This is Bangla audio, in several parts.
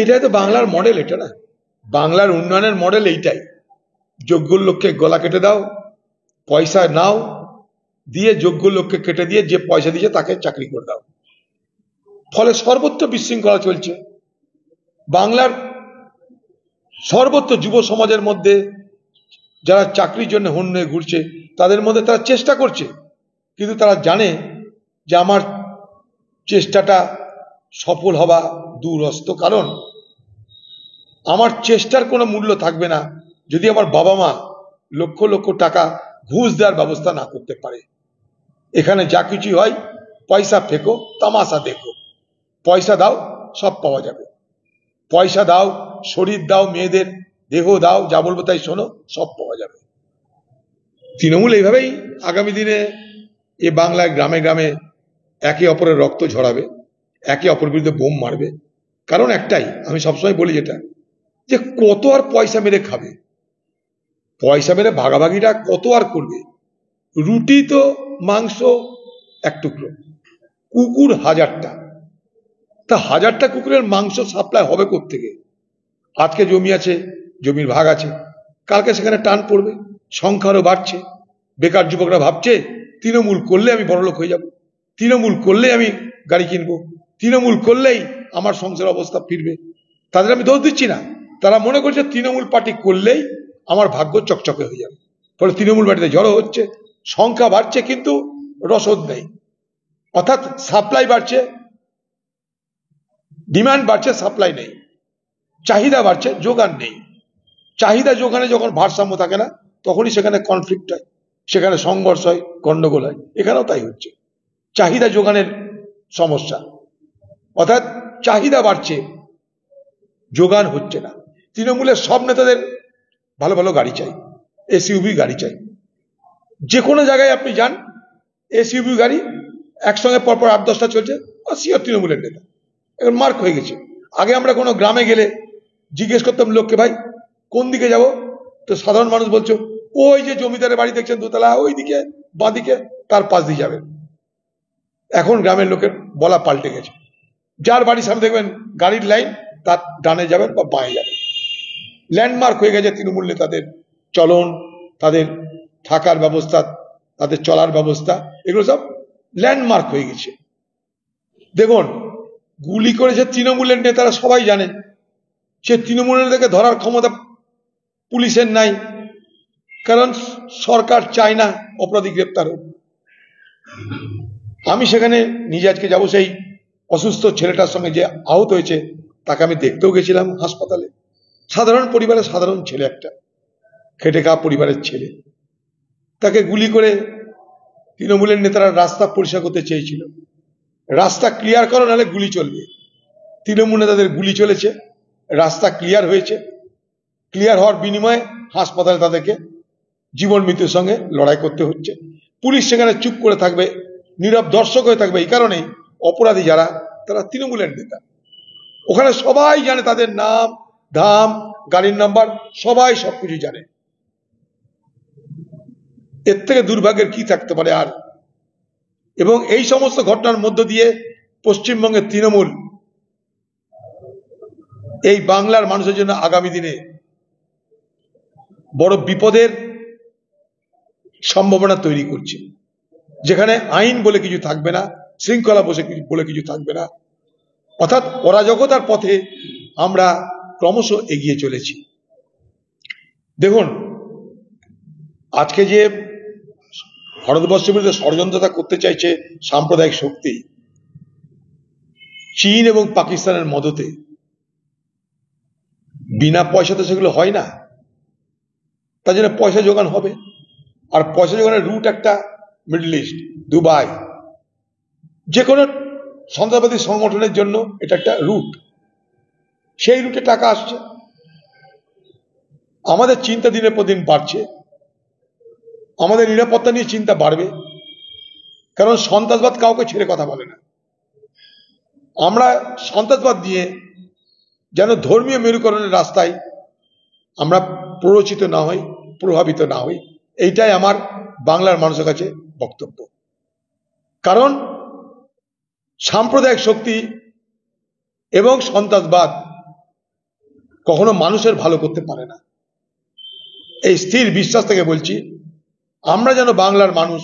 এটাই তো বাংলার মডেল, এটা না বাংলার উন্নয়নের মডেল এইটাই। যোগ্য লোককে গলা কেটে দাও, পয়সা নাও, দিয়ে যোগ্য লোককে কেটে দিয়ে যে পয়সা দিয়েছে তাকে চাকরি করে দাও। ফলে সর্বত্র বিশৃঙ্খলা চলছে। বাংলার সর্বত্র যুব সমাজের মধ্যে যারা চাকরির জন্য হন্যে ঘুরছে তাদের মধ্যে তারা চেষ্টা করছে, কিন্তু তারা জানে যে আমার চেষ্টাটা সফল হওয়া দুরস্ত। কারণ আমার চেষ্টার কোনো মূল্য থাকবে না যদি আমার বাবা মা লক্ষ লক্ষ টাকা ঘুষ দেওয়ার ব্যবস্থা না করতে পারে। এখানে যা কিছু হয় পয়সা ফেকো, তামাশা দেখো। পয়সা দাও, সব পাওয়া যাবে। পয়সা দাও, শরীর দাও, মেয়েদের দেহ দাও, যা বলবো তাই শোনো, সব পাওয়া যাবে। তৃণমূল এইভাবেই আগামী দিনে এ বাংলায় গ্রামে গ্রামে একে অপরের রক্ত ঝরাবে, একে অপরের বিরুদ্ধে বোম মারবে। কারণ একটাই, আমি সবসময় বলি যেটা, যে কত আর পয়সা মেরে খাবে, পয়সা মেরে ভাগাভাগিটা কত আর করবে। রুটি তো মাংস এক টুকরো, কুকুর হাজারটা, তা হাজারটা কুকুরের মাংস সাপ্লাই হবে কোত্থেকে? আজকে জমি আছে, জমির ভাগ আছে, কালকে সেখানে টান পড়বে, সংখ্যা আরো বাড়ছে। বেকার যুবকরা ভাবছে তৃণমূল করলে আমি বড়লোক হয়ে যাব, তৃণমূল করলে আমি গাড়ি কিনবো, তৃণমূল করলেই আমার সংসার অবস্থা ফিরবে। তাদের আমি দোষ দিচ্ছি না, তারা মনে করছে তৃণমূল পার্টি করলেই আমার ভাগ্য চকচকে হয়ে যাবে। ফলে তৃণমূল পার্টিতে জড়ো হচ্ছে, সংখ্যা বাড়ছে কিন্তু রসদ নেই। অর্থাৎ সাপ্লাই বাড়ছে, ডিমান্ড বাড়ছে, সাপ্লাই নেই। চাহিদা বাড়ছে, যোগান নেই। চাহিদা যোগানে যখন ভারসাম্য থাকে না, তখনই সেখানে কনফ্লিক্ট হয়, সেখানে সংঘর্ষ হয়, গন্ডগোল হয়। এখানেও তাই হচ্ছে, চাহিদা যোগানের সমস্যা। অর্থাৎ চাহিদা বাড়ছে, যোগান হচ্ছে না। তৃণমূলের সব নেতাদের ভালো ভালো গাড়ি চাই, এসইউভি গাড়ি চাই। যে কোনো জায়গায় আপনি যান, এসইউভি গাড়ি একসঙ্গে পরপর 8-10টা চলছে, সিও তৃণমূলের নেতা। এখন মার্ক হয়ে গেছে। আগে আমরা কোনো গ্রামে গেলে জিজ্ঞেস করতাম লোককে, ভাই কোন দিকে যাব? তো সাধারণ মানুষ বলছো, ওই যে জমিদারের বাড়ি দেখছেন দোতলা, ওই দিকে বাঁদিকে, তার পাশ দিয়ে যাবেন। এখন গ্রামের লোকের বলা পাল্টে গেছে। যার বাড়ির সামনে দেখবেন গাড়ির লাইন, তার ডানে যাবেন বা বাঁয়ে যাবেন। ল্যান্ডমার্ক হয়ে গেছে তৃণমূল নেতাদের চলন, তাদের থাকার ব্যবস্থা, তাদের চলার ব্যবস্থা, এগুলো সব ল্যান্ডমার্ক হয়ে গেছে। দেখুন, গুলি করেছে তৃণমূলের নেতারা, সবাই জানেন। সে তৃণমূলের নেতাকে ধরার ক্ষমতা পুলিশের নাই, কারণ সরকার চায় না অপরাধী গ্রেপ্তার হোক। আমি সেখানে নিজে আজকে যাবো, সেই অসুস্থ ছেলেটার সঙ্গে যে আহত হয়েছে তাকে আমি দেখতেও গেছিলাম হাসপাতালে। সাধারণ পরিবারের সাধারণ ছেলে, একটা খেটে খাওয়া পরিবারের ছেলে, তাকে গুলি করে তৃণমূলের নেতারা রাস্তা পরিষ্কার করতে চেয়েছিল। রাস্তা ক্লিয়ার করো, নাহলে গুলি চলবে। তৃণমূল নেতাদের গুলি চলেছে, রাস্তা ক্লিয়ার হয়েছে। ক্লিয়ার হওয়ার বিনিময়ে হাসপাতালে তাদেরকে জীবন মৃত্যুর সঙ্গে লড়াই করতে হচ্ছে। পুলিশ সেখানে চুপ করে থাকবে, নীরব দর্শক হয়ে থাকবে। এই কারণেই অপরাধী যারা, তারা তৃণমূলের নেতা। ওখানে সবাই জানে তাদের নাম ধাম, গাড়ির নাম্বার, সবাই সবকিছু জানে। এর থেকে দুর্ভাগ্যের কি থাকতে পারে আর? এবং এই সমস্ত ঘটনার মধ্য দিয়ে পশ্চিমবঙ্গের তৃণমূল এই বাংলার মানুষের জন্য আগামী দিনে বড় বিপদের সম্ভাবনা তৈরি করছে, যেখানে আইন বলে কিছু থাকবে না, শৃঙ্খলা বলে কিছু থাকবে না। অর্থাৎ অরাজকতার পথে আমরা ক্রমশ এগিয়ে চলেছি। দেখুন, আজকে যে ভারতবর্ষের বিরুদ্ধে ষড়যন্ত্রতা করতে চাইছে সাম্প্রদায়িক শক্তি, চীন এবং পাকিস্তানের মদতে, বিনা পয়সাতে সেগুলো হয় না। তার জন্য পয়সা যোগান হবে, আর পয়সা যোগানের রুট একটা মিডল ইস্ট, দুবাই। যে কোনো সন্ত্রাসবাদী সংগঠনের জন্য এটা একটা রুট, সেই রুটে টাকা আসছে। আমাদের চিন্তা দিনের পর দিন বাড়ছে, আমাদের নিরাপত্তা নিয়ে চিন্তা বাড়বে, কারণ সন্ত্রাসবাদ কাউকে ছেড়ে কথা বলে না। আমরা সন্ত্রাসবাদ দিয়ে যেন ধর্মীয় মেরুকরণের রাস্তায় আমরা প্ররোচিত না হই, প্রভাবিত না হই, এইটাই আমার বাংলার মানুষের কাছে বক্তব্য। কারণ সাম্প্রদায়িক শক্তি এবং সন্ত্রাসবাদ কখনো মানুষের ভালো করতে পারে না। এই স্থির বিশ্বাস থেকে বলছি, আমরা যেন বাংলার মানুষ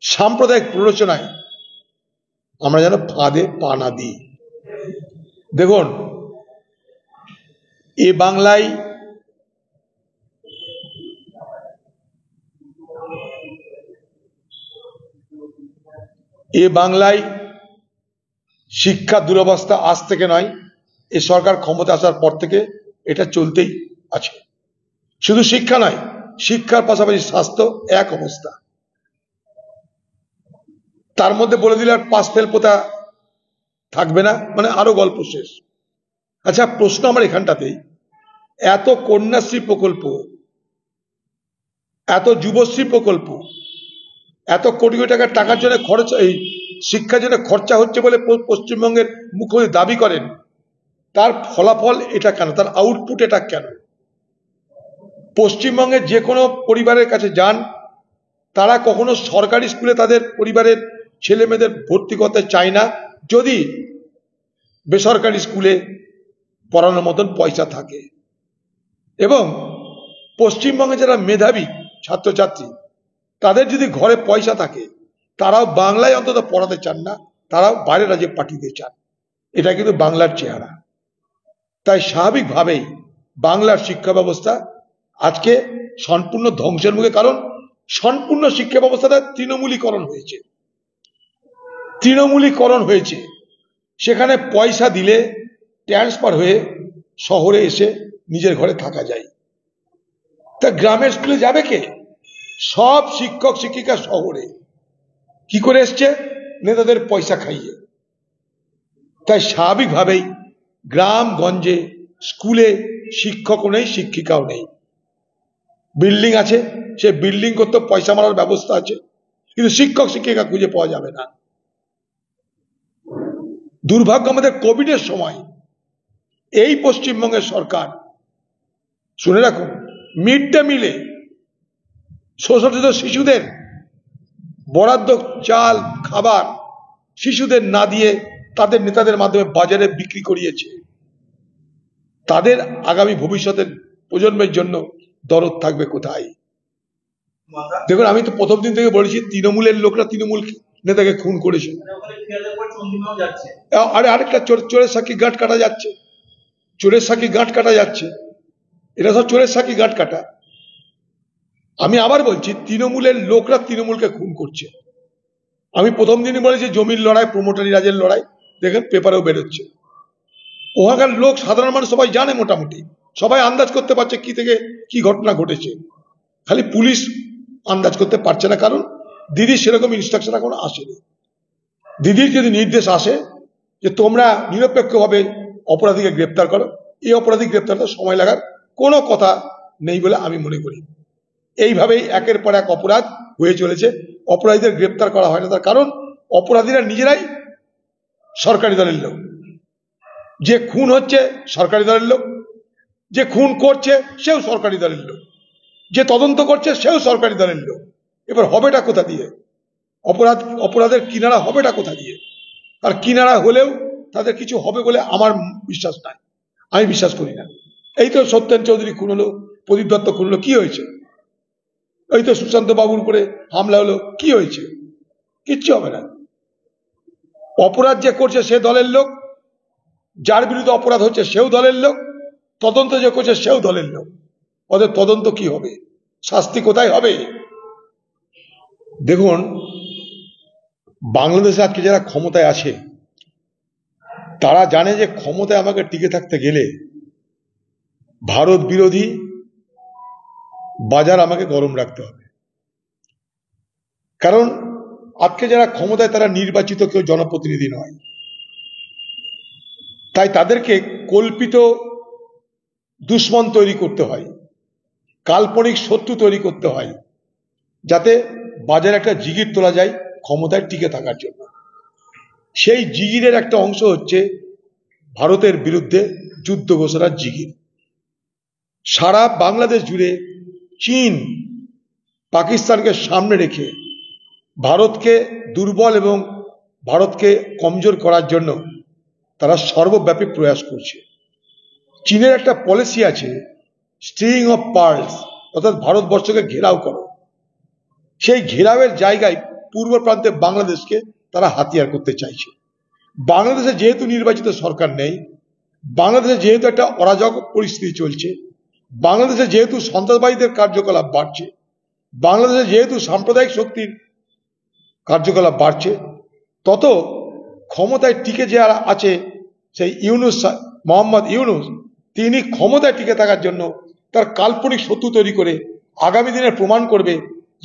সাম্প্রদায়িক প্ররোচনায় আমরা যেন ফাঁদে পা না দিই। দেখুন, এ বাংলায় শিক্ষা দুরবস্থা আজ থেকে নয়, এ সরকার ক্ষমতা আসার পর থেকে এটা চলতেই আছে। শুধু শিক্ষা নয়, শিক্ষার পাশাপাশি স্বাস্থ্য এক অবস্থা। তার মধ্যে বলে দিলে আর পাস ফেল প্রথা থাকবে না, মানে আরো গল্প শেষ। আচ্ছা, প্রশ্ন আমার এখানটাতেই, এত কন্যাশ্রী প্রকল্প, এত যুবশ্রী প্রকল্প, এত কোটি কোটি টাকার জন্য খরচ, এই শিক্ষার জন্য খরচা হচ্ছে বলে পশ্চিমবঙ্গের মুখ্যমন্ত্রী দাবি করেন, তার ফলাফল এটা কেন, তার আউটপুট এটা কেন? পশ্চিমবঙ্গের যে কোনো পরিবারের কাছে যান, তারা কখনো সরকারি স্কুলে তাদের পরিবারের ছেলে মেয়েদের ভর্তি করতে চায় না যদি বেসরকারি স্কুলে পড়ানোর মতন পয়সা থাকে। এবং পশ্চিমবঙ্গে যারা মেধাবী ছাত্রছাত্রী, তাদের যদি ঘরে পয়সা থাকে, তারাও বাংলায় অন্তত পড়াতে চান না, তারাও বাইরের রাজ্যে পাঠিয়ে চান। এটা কিন্তু বাংলার চেহারা। তাই স্বাভাবিকভাবেই বাংলার শিক্ষা ব্যবস্থা আজকে সম্পূর্ণ ধ্বংসের মুখে, কারণ সম্পূর্ণ শিক্ষা ব্যবস্থাটা তৃণমূলীকরণ হয়েছে। সেখানে পয়সা দিলে ট্রান্সফার হয়ে শহরে এসে নিজের ঘরে থাকা যায়। তা গ্রামের স্কুলে যাবে কে? সব শিক্ষক শিক্ষিকা শহরে কি করে এসছে? নেতাদের পয়সা খাইয়ে। তাই স্বাভাবিকভাবেই গ্রামগঞ্জে স্কুলে শিক্ষকও নেই, শিক্ষিকাও নেই। বিল্ডিং আছে, সে বিল্ডিং করতে পয়সা মারার ব্যবস্থা আছে, কিন্তু শিক্ষক শিক্ষিকা খুঁজে পাওয়া যাবে না। দুর্ভাগ্য, আমাদের কোভিডের সময় এই পশ্চিমবঙ্গের সরকার, শুনে রাখুন, মিড ডে মিলে শোষিত শিশুদের বরাদ্দ চাল খাবার শিশুদের না দিয়ে তাদের নেতাদের মাধ্যমে বাজারে বিক্রি করিয়েছে। তাদের আগামী ভবিষ্যতের প্রজন্মের জন্য দরদ থাকবে কোথায়? দেখুন, আমি তো প্রথম দিন থেকে বলেছি, তৃণমূলের লোকরা তৃণমূল নেতাকে খুন করেছে। আরে আরেকটা চোরের সাক্ষী গাঁট কাটা যাচ্ছে, চোরের সাক্ষী গাঁট কাটা যাচ্ছে, এটা সব চোরের সাক্ষী গাঁট কাটা। আমি আবার বলছি, তৃণমূলের লোকরা তৃণমূলকে খুন করছে। আমি প্রথম দিনই বলেছি, জমির লড়াই, প্রমোটারি রাজের লড়াই, দেখেন পেপারেও বেরোচ্ছে। ওখানকার লোক, সাধারণ মানুষ সবাই জানে, মোটামুটি সবাই আন্দাজ করতে পারছে কি থেকে কি ঘটনা ঘটেছে। খালি পুলিশ আন্দাজ করতে পারছে না, কারণ দিদির সেরকম ইনস্ট্রাকশন এখনো আসেনি। দিদির যদি নির্দেশ আসে যে তোমরা নিরপেক্ষভাবে অপরাধীকে গ্রেপ্তার করো, এই অপরাধী গ্রেপ্তার করতে সময় লাগার কোনো কথা নেই বলে আমি মনে করি। এইভাবেই একের পর এক অপরাধ হয়ে চলেছে, অপরাধীদের গ্রেপ্তার করা হয় না। তার কারণ অপরাধীরা নিজেরাই সরকারি দলের লোক। যে খুন হচ্ছে সরকারি দলের লোক, যে খুন করছে সেও সরকারি দলের লোক, যে তদন্ত করছে সেও সরকারি দলের লোক। এবার হবেটা কোথা দিয়ে? অপরাধের কিনারা হবেটা কোথা দিয়ে? আর কিনারা হলেও তাদের কিছু হবে বলে আমার বিশ্বাস নাই, আমি বিশ্বাস করি না। এই তো সত্যেন চৌধুরী খুন হলো, প্রদীপ দত্ত খুন হলো, কি হয়েছে? এই তো সুশান্ত বাবুর উপরে হামলা হলো, কি হয়েছে? কিচ্ছু হবে না। অপরাধ যে করছে সে দলের লোক, যার বিরুদ্ধে অপরাধ হচ্ছে সেও দলের লোক, তদন্ত যে করছে সেও দলের লোক। ওদের তদন্ত কি হবে? শাস্তি কোথায় হবে? দেখুন, বাংলাদেশে আজকে যারা ক্ষমতায় আছে, তারা জানে যে ক্ষমতায় আমাকে টিকে থাকতে গেলে ভারত বিরোধী বাজার আমাকে গরম রাখতে হবে। কারণ আজকে যারা ক্ষমতায়, তারা নির্বাচিত কেউ জনপ্রতিনিধি নয়। তাই তাদেরকে কল্পিত দুশ্মন তৈরি করতে হয়, কাল্পনিক শত্রু তৈরি করতে হয়, যাতে বাজারে একটা জিগির তোলা যায় ক্ষমতায় টিকে থাকার জন্য। সেই জিগিরের একটা অংশ হচ্ছে ভারতের বিরুদ্ধে যুদ্ধ ঘোষণার জিগির। সারা বাংলাদেশ জুড়ে চীন পাকিস্তানকে সামনে রেখে ভারতকে দুর্বল এবং ভারতকে কমজোর করার জন্য তারা সর্বব্যাপী প্রয়াস করছে। চীনের একটা পলিসি আছে, স্ট্রিং অফ পার্লস, অর্থাৎ ভারতবর্ষকে ঘেরাও করো। সেই ঘেরাওয়ের জায়গায় পূর্ব প্রান্তে বাংলাদেশকে তারা হাতিয়ার করতে চাইছে। বাংলাদেশে যেহেতু নির্বাচিত সরকার নেই, বাংলাদেশে যেহেতু একটা অরাজক পরিস্থিতি চলছে, বাংলাদেশে যেহেতু সন্ত্রাসবাদীদের কার্যকলাপ বাড়ছে, বাংলাদেশে যেহেতু সাম্প্রদায়িক শক্তির কার্যকলাপ বাড়ছে, তত ক্ষমতায় টিকে যারা আছে সেই মোহাম্মদ ইউনূস, তিনি ক্ষমতায় টিকে থাকার জন্য তার কাল্পনিক শত্রু তৈরি করে আগামী দিনে প্রমাণ করবে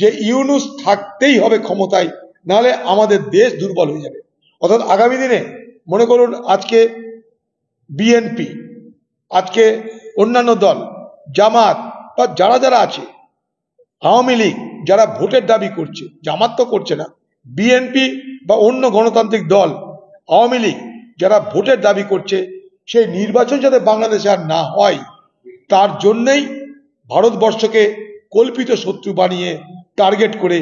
যে ইউনূস থাকতেই হবে ক্ষমতায়, নাহলে আমাদের দেশ দুর্বল হয়ে যাবে। অর্থাৎ আগামী দিনে মনে করুন আজকে বিএনপি, আজকে অন্যান্য দল, জামাত বা যারা যারা আছে, আওয়ামী লীগ যারা ভোটের দাবি করছে, জামাত তো করছে না, বিএনপি বা অন্য গণতান্ত্রিক দল, আওয়ামী লীগ যারা ভোটের দাবি করছে, সেই নির্বাচন যাতে বাংলাদেশে আর না হয় তার জন্যই ভারতবর্ষকে কল্পিত শত্রু বানিয়ে টার্গেট করে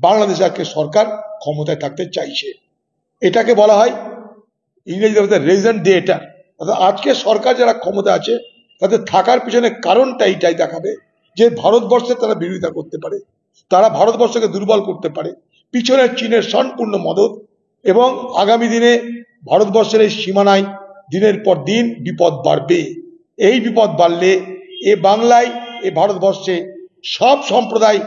বাংলাদেশে আজকে সরকার ক্ষমতায় থাকতে চাইছে। এটাকে বলা হয় ইংরেজি ভাষায় রিজন ডেটা। অর্থাৎ আজকে সরকার যারা ক্ষমতা আছে তাদের থাকার পিছনে কারণটা এইটাই দেখাবে যে ভারতবর্ষের তারা বিরোধিতা করতে পারে, তারা ভারতবর্ষকে দুর্বল করতে পারে, পিছনে চীনের সম্পূর্ণ মদত, এবং আগামী দিনে ভারতবর্ষের এই সীমানায় দিনের পর দিন বিপদ বাড়বে। এই বিপদ বাড়লে এ বাংলায়, এ ভারতবর্ষে সব সম্প্রদায়ের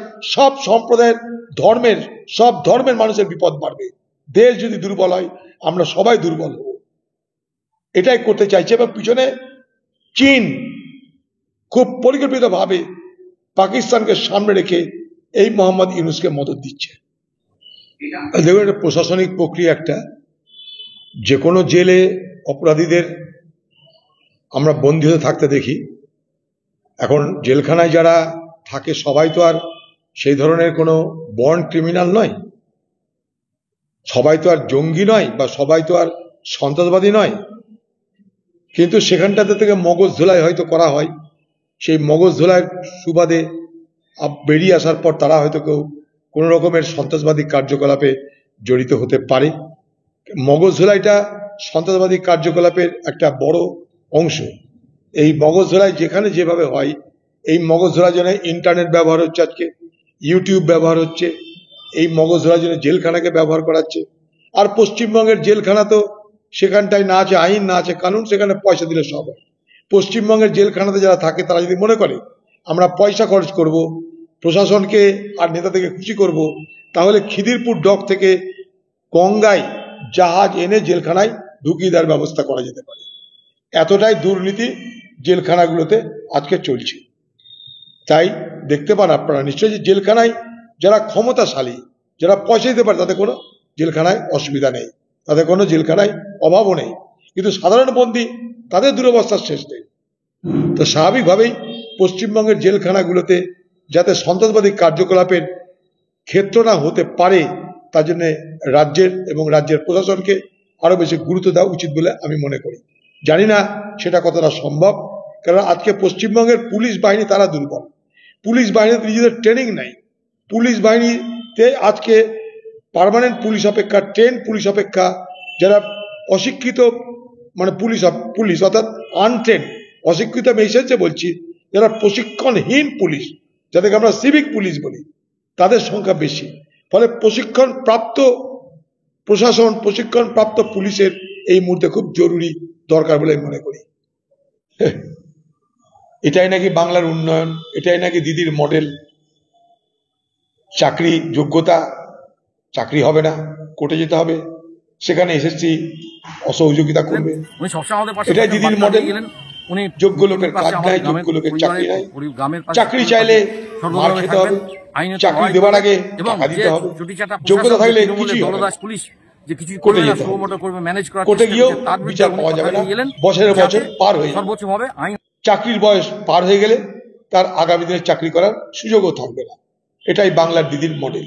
সব ধর্মের মানুষের বিপদ বাড়বে। দেশ যদি দুর্বল হয় আমরা সবাই দুর্বল হব। এটাই করতে চাইছে, এবং পিছনে চীন খুব পরিকল্পিতভাবে পাকিস্তানকে সামনে রেখে এই মোহাম্মদ ইউনূসকে মদত দিচ্ছে। দেখুন, একটা প্রশাসনিক প্রক্রিয়া, একটা যে কোনো জেলে অপরাধীদের আমরা বন্দী হয়ে থাকতে দেখি। এখন জেলখানায় যারা থাকে সবাই তো আর সেই ধরনের কোনো বর্ন ক্রিমিনাল নয়, সবাই তো আর জঙ্গি নয়, বা সবাই তো আর সন্ত্রাসবাদী নয়, কিন্তু সেখানটাতে থেকে মগজ ধোলাই হয়তো করা হয়। সেই মগজ ধোলাইয়ের সুবাদে বেরিয়ে আসার পর তারা হয়তো কেউ কোনো রকমের সন্ত্রাসবাদী কার্যকলাপে জড়িত হতে পারে। মগজ ধোলাইটা সন্ত্রাসবাদী কার্যকলাপের একটা বড় অংশ। এই মগজ ধোলাই যেখানে যেভাবে হয়, এই মগজ ধোলার জন্য ইন্টারনেট ব্যবহার হচ্ছে, আজকে ইউটিউব ব্যবহার হচ্ছে, এই মগজ ধোলার জন্য জেলখানাকে ব্যবহার করাচ্ছে। আর পশ্চিমবঙ্গের জেলখানা তো সেখানটায় না আছে আইন, না আছে কানুন, সেখানে পয়সা দিলে সব হয়। পশ্চিমবঙ্গের জেলখানাতে যারা থাকে তারা যদি মনে করে আমরা পয়সা খরচ করব, প্রশাসনকে আর নেতাদেরকে খুশি করব, তাহলে খিদিরপুর ডক থেকে গঙ্গায় জাহাজ এনে জেলখানায় ঢুকিয়ে দেওয়ার ব্যবস্থা করা যেতে পারে। এতটাই দুর্নীতি জেলখানাগুলোতে আজকে চলছে। তাই দেখতে পান আপনারা নিশ্চয়ই যে জেলখানায় যারা ক্ষমতাশালী, যারা পয়সা দিতে পারে, তাদের কোনো জেলখানায় অসুবিধা নেই, তাদের কোনো জেলখানায় অভাবও নেই, কিন্তু সাধারণ বন্দী তাদের দুরবস্থার শেষ নেই। তো স্বাভাবিকভাবেই পশ্চিমবঙ্গের জেলখানাগুলোতে যাতে সন্ত্রাসবাদী কার্যকলাপের ক্ষেত্র না হতে পারে, তার জন্য রাজ্যের এবং রাজ্যের প্রশাসনকে আরো বেশি গুরুত্ব দেওয়া উচিত বলে আমি মনে করি। জানি না সেটা কতটা সম্ভব, কারণ আজকে পশ্চিমবঙ্গের পুলিশ বাহিনী তারা দুর্বল। পুলিশ বাহিনীতে নিজেদের ট্রেনিং নাই। পুলিশ বাহিনীতে আজকে পার্মানেন্ট পুলিশ অপেক্ষা, ট্রেন পুলিশ অপেক্ষা যারা অশিক্ষিত, মানে পুলিশ অর্থাৎ আনট্রেন, অশিক্ষিত আমি এই সেন্সে বলছি, যারা প্রশিক্ষণহীন পুলিশ, যাদেরকে আমরা সিভিক পুলিশ বলি, তাদের সংখ্যা বেশি। ফলে প্রশিক্ষণ প্রাপ্ত পুলিশের এই মুহূর্তে খুব জরুরি দরকার বলে আমি মনে করি। এটাই নাকি বাংলার উন্নয়ন, এটাই নাকি দিদির মডেল। চাকরি যোগ্যতা, চাকরি হবে না, কোর্টে যেতে হবে, সেখানে এসএসসি অসহযোগিতা করবে, এটাই দিদির মডেল। যোগ্য লোকের কাজ নাই, যোগ্য লোকের চাকরি নাই, চাকরি চাইলে মার খেতে হবে, চাকরি দেওয়ার আগে টাকা দিতে হবে, যোগ্যতা থাকলে কিছুই হবে না, কোর্টে যেতে হবে, কোর্টে গিয়েও বিচার পাওয়া যাবে না, বছরের বছর পার হয়ে যাবে, চাকরির বয়স পার হয়ে গেলে তার আগামী দিনে চাকরি করার সুযোগও থাকবে না। এটাই বাংলার দিদির মডেল।